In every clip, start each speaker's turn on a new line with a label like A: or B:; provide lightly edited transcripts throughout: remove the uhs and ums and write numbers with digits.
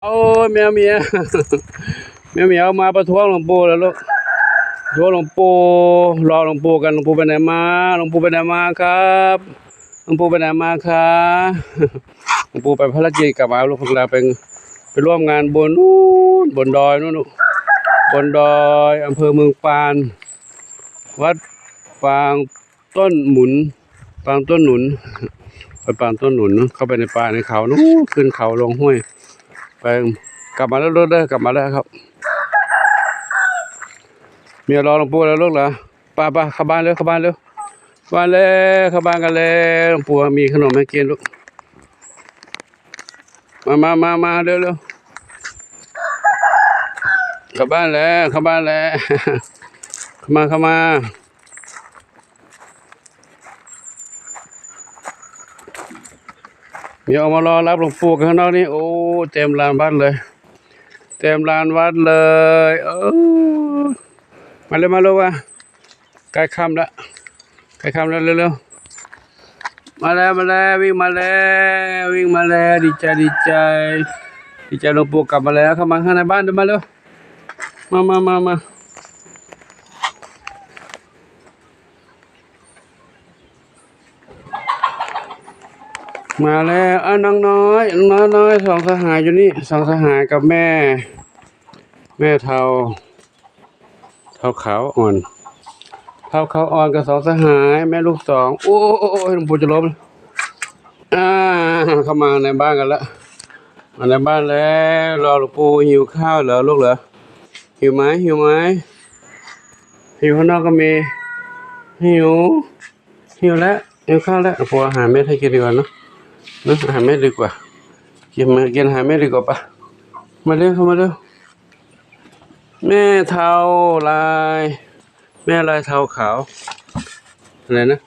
A: โอ้เมียเมียมาประท้วงหลวงปู่แล้วลูกประท้วงหลวงปู่รอหลวงปู่กันหลวงปู่ไปไหนมาหลวงปู่ไปไหนมาครับหลวงปู่ไปไหนมาครับหลวงปู่ไปภารกิจกลับมาลูกของเราไปร่วมงานบนนู้นบนดอยนู้นบนดอยอำเภอเมืองปานวัดปางต้นหมุนปางต้นหนุนไปปางต้นหนุนเข้าไปในป่าในเขานู้นขึ้นเขาลงห้วยไปกลับมาแล้วรถได้กลับมาแล้วครับเมียรอหลวงปู่แล้วลูกเหรอป้าเข้าบ้านเร็วเข้าบ้านเร็วบ้านเลยเข้าบ้านกันเลยหลวงปู่มีขนมให้กินลูกมาเร็วเข้าบ้านแล้วเข้ามาเมียออกมารอรับหลวงปู่ข้างนอกนี่โอ้เต็มลานวัดเลยมาเร็วว่ะใกล้ค่ำแล้วเร็วมาแล้ววิ่งมาแล้วดีใจหลวงปู่กลับมาแล้วเข้ามาข้างในบ้านเดินมาเร็วมาแล้วน้องน้อยสองสหายอยู่นี่สองสหายกับแม่เทาขาวอ่อนกับสองสหายแม่ลูกสองโอ้ยหลวงปู่จะล้มเข้ามาในบ้านกันแล้วมาในบ้านแล้วรอหลวงปู่หิวข้าวเหรอลูกเหรอหิวไหมหิวข้างนอกก็มีหิวแล้วหิวข้าวแล้วหลวงปู่อาหารเม็ดให้กินดีกว่าเนาะอาหารเม็ดดีกว่ากินอาหารเม็ดดีกว่าปะมาเร็วเข้ามาเร็วแม่เทาลายแม่ลายเทาขาวอะไรนะ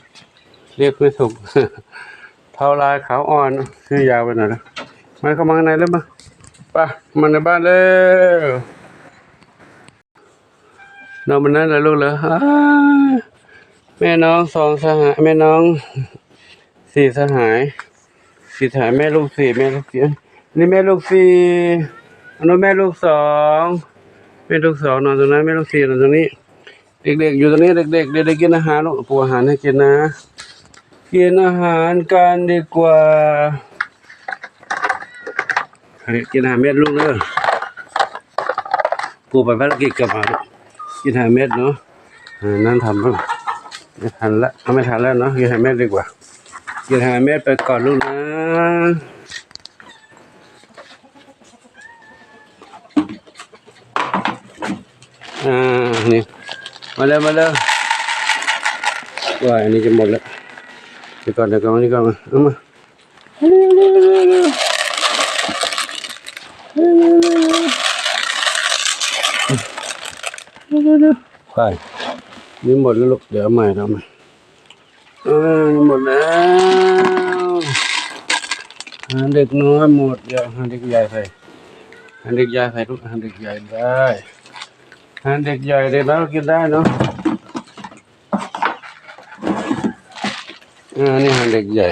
A: เรียกไม่ถูก เทาลายขาวอ่อนชื่อยาวไปหน่อยนะมาเข้ามาในแล้วมาในบ้านเลยน้องมันนั่นแหละลูกเหรอแม่น้องสองสหายแม่น้องสี่สหายแม่ลูกสี่นี่แม่ลูกสี่อันนู้นแม่ลูกสองนอนตรงนั้นแม่ลูกสี่นอนตรงนี้เด็กๆอยู่ตรงนี้เด็กๆกินอาหารลูกปูอาหารให้กินนะกินอาหารกันดีกว่ากินอาหารเม็ดลูกเด้อปูไปภารกิจกลับมากินอาหารเม็ดเนาะนั่นทำบ้างไม่ทันแล้วเนาะกินอาหารเม็ดดีกว่ากินอาหารเม็ดไปก่อนลูกนะนี่มาเร็วว่าอันนี้จะหมดแล้วเดี๋ยวก่อนนี่ก่อนเอามาเร็วไปนี่หมดแล้วลูกเดี๋ยวใหม่นี่หมดแล้วเด็กน้อยหมดเดี๋ยวเด็กใหญ่ใส่เด็กใหญ่ใส่ลูกเด็กใหญ่ได้เด็กใหญ่เด็กน้อยกินได้เนาะนี่เด็กใหญ่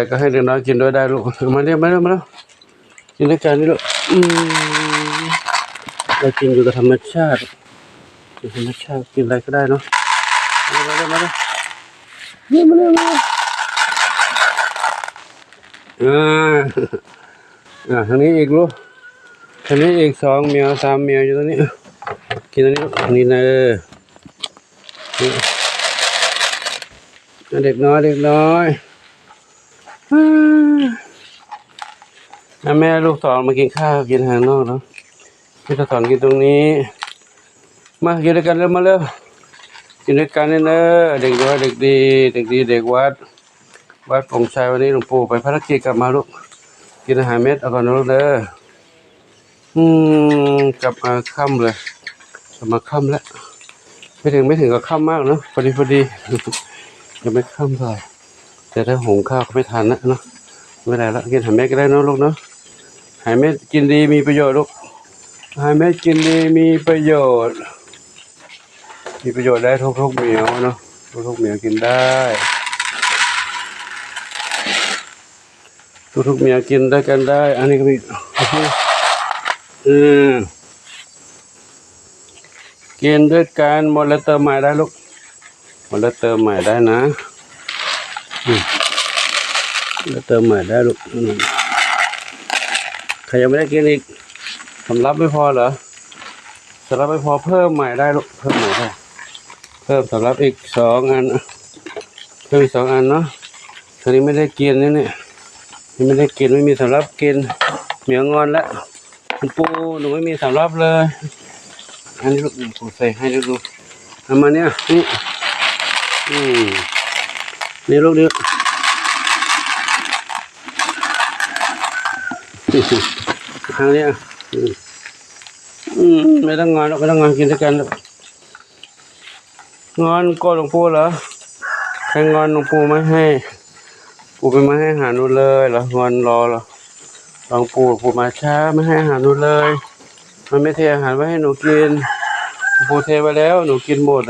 A: ก็ให้เด็กน้อยกินด้วยได้ลูกมาเร็วกินด้วยกันนี่ลูกเรากินอยู่กับธรรมชาติกินอะไรก็ได้เนาะมาเร็วทางนี้อีกลูกทางนี้อีก2 เมียว3 เมียวอยู่ตรงนี้กินตรงนี้ลูกนี่นะเด็กน้อยแม่ลูกสองมากินข้าวกินอาหารนอกเนาะพี่สอนกินตรงนี้มากินด้วยกันเร็วมาเร็วกินด้วยกันนี่เนอะเด็กน้อยเด็กดีเด็กวัดปงชัยวันนี้หลวงปู่ไปภารกิจกลับมาลูกกินอาหารเม็ดเอาก่อนนะลูกเด้อกลับมาค่ำเลยกลับมาค่ำแล้วไม่ถึงกับค่ำมากเนาะพอดียังไม่ค่ำเลยแต่ถ้าหุงข้าวก็ไม่ทันนะเนาะไม่ได้แล้วกินอาหารเม็ดก็ได้เนาะลูกเนาะอาหารเม็ดกินดีมีประโยชน์ลูกอาหารเม็ดกินดีมีประโยชน์ได้ทุกเหมียวเนาะทุกเหมียวกินได้ ทุกๆเมียกินด้วยกันได้ อันนี้ก็มีโอเคกินด้วยกันหมดแล้วเติมใหม่ได้ลูกหมดแล้วเติมใหม่ได้นะแล้วเติมใหม่ได้ลูกใครยังไม่ได้กินอีกสำรับไม่พอเหรอสำรับไม่พอเพิ่มใหม่ได้ลูกเพิ่มใหม่ได้เพิ่มสำรับอีก2 อันเพิ่มอีก2 อันเนาะทีนี้ไม่ได้กินนี่ไม่ได้กินไม่มีสำรับกินเหมียวงอนแล้วคุณปูหนูไม่มีสำรับเลยอันนี้ลูกปูใส่ให้ลูกทำมาเนี่ยนี่นี่ลูกนี่ทางนี้ไม่ต้องงอนไม่ต้องงอนกินด้วยกันลูกงอนโกรธหลวงปู่เหรอใครงอนหลวงปู่ไม่ให้ปู่ไปมาให้อาหารหนูเลยเหรองอนรอเหรอหลวงปู่มาช้าไม่ให้อาหารหนูเลยมันไม่เทอาหารไว้ให้หนูกินปู่เทไปแล้วหนูกินหมด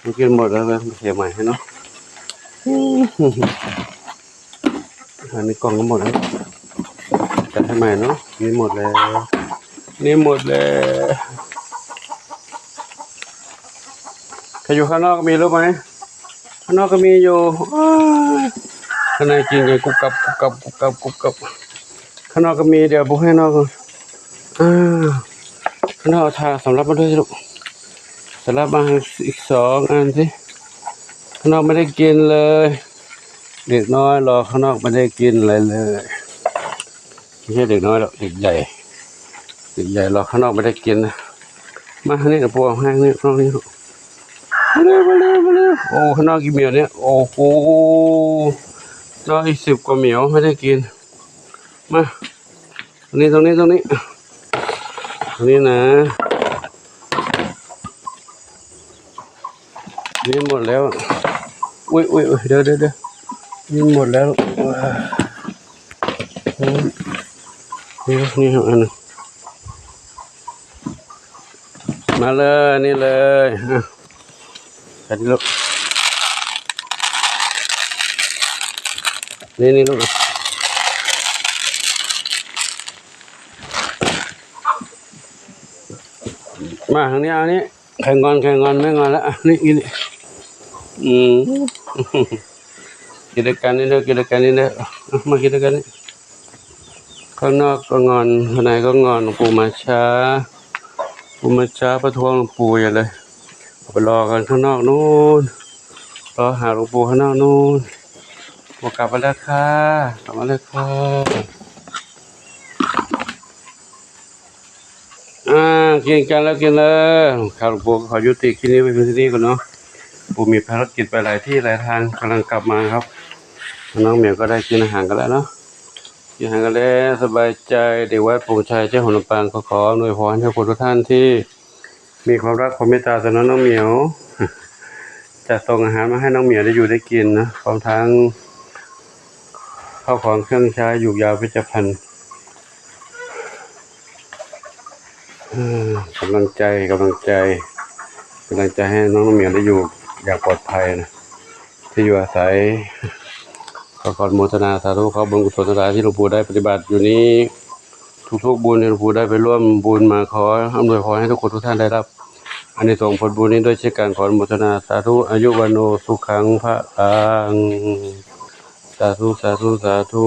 A: หนูกินหมดแล้วเลยเทใหม่ให้เนาะอันนี้กล่องก็หมดแล้วจัดให้ใหม่เนาะนี่หมดแล้วนี่หมดแล้วใครอยู่ข้างนอกมีรู้ไหมข้างนอกก็มีอยู่ข้างในกินไงกุบกับข้างนอกก็มีเดี๋ยวบุกให้นอกข้างนอกทาสำรับมาด้วยลูกสำรับมาอีก2 อันสิข้างนอกไม่ได้กินเลยเด็กน้อยรอข้างนอกไม่ได้กินอะไรเลยไม่ใช่เด็กน้อยหรอกเด็กใหญ่รอข้างนอกไม่ได้กินมาให้กับพวกให้นี่ข้างนอกนี่ลูกมาเลยโอ้ข้างนอกกี่เหมียวเนี่ยโอ้โหนอกอีก10 กว่าเหมียวไม่ได้กินมาตรงนี้นะนี่หมดแล้วอุ้ยเดี๋ยวนี่หมดแล้วนี่อันนึงมาเลยนี่เลยกันลูกนี่ลูกมาทางนี้เอานี้แข่งงอนไม่งอนแล้วนี่กินกินด้วยกันนี่เด้อมากินด้วยกันนี่ข้างนอกก็งอนข้างในก็งอนหลวงปู่มาช้าประท้วงหลวงปู่อย่าเลยไปรอกันข้างนอกนู้นรอหาหลวงปู่ข้างนอกนู้นบอกกลับมาแล้วค่ะกลับมาแล้วค่ะกินกันแล้วกินเลยข้าวหลวงปู่ขอยุติคลิปนี้ไปเพียงเท่านี้ก่อนเนาะปู่มีภารกิจไปหลายที่หลายทางกำลังกลับมาครับน้องเหมียวก็ได้กินอาหารกันแล้วเนาะกินอาหารกันแล้วสบายใจเด็กวัดโป่งชัยเจ้าหัวลำปางขออวยพรให้ทุกท่านที่มีความรักความเมตตาต่อน้องเหมียวจะส่งอาหารมาให้น้องเหมียวได้อยู่ได้กินนะพร้อมทั้งข้าวของเครื่องใช้อยู่ยาวพิจภัณฑ์กำลังใจให้น้องเหมียวได้อยู่อย่างปลอดภัยนะที่อยู่อาศัยขอโมทนาสาธุขอบุญกุศลทั้งหลายที่หลวงปู่ได้ปฏิบัติอยู่นี้ทุกบุญที่หลวงปู่ได้ไปร่วมบุญมาขออำนวยพรให้ทุกคนทุกท่านได้รับอันนี้ส่งผลบุญนี้ด้วยเช่นกันขอโมทนาสาธุอายุวันโนสุขังพระลังสาธุ